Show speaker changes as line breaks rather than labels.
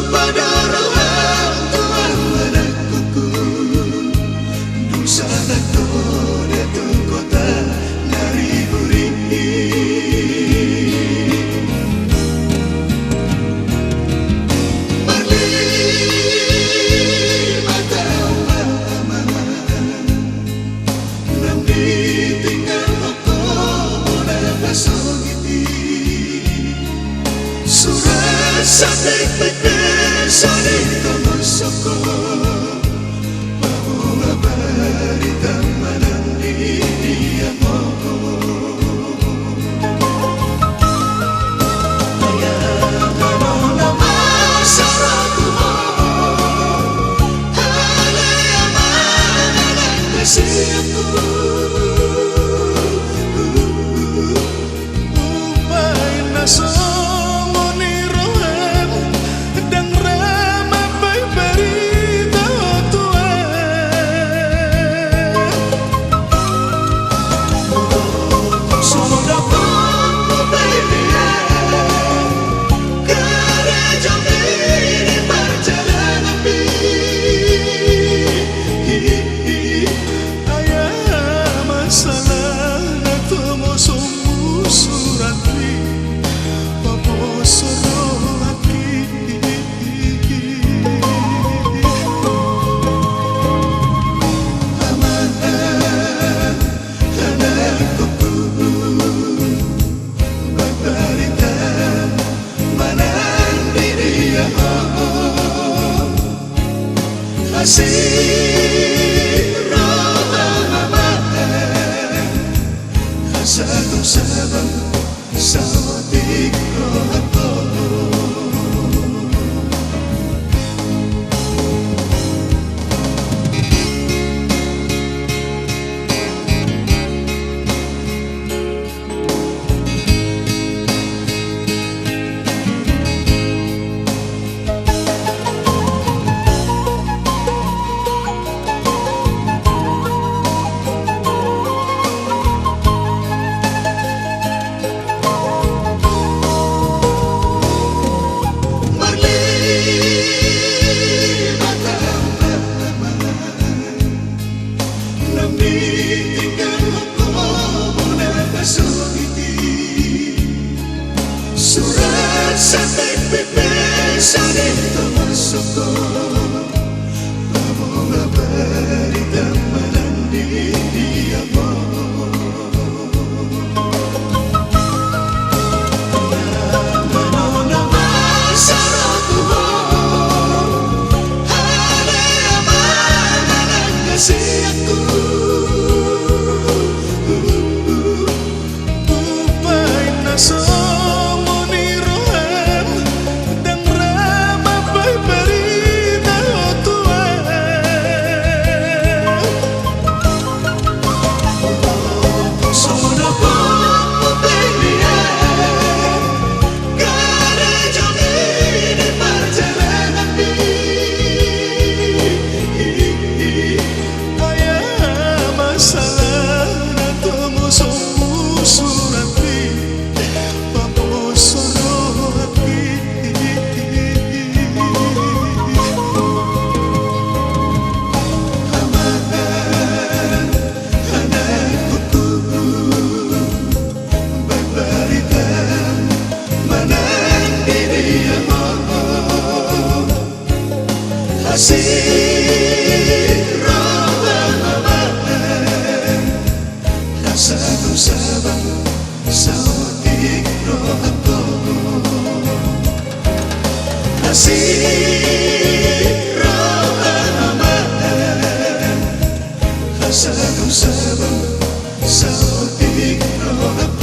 pada rohan Tuhan menekuku dosa takut itu kota dari buri berlima tahun lama nam ditinggal aku mulai besok itu surat sampai saling temusoko bahwa berita malam dia mau ayah nama saraku ada yang mana kasihku upain naso satu sabang sawatik rohako surat sampai pepesan itu masukku bahwa berita malam dia mau nama saraku ada yang mana kasihku upain naso satu sabang sawatik rohako satu sabang sawatik rohako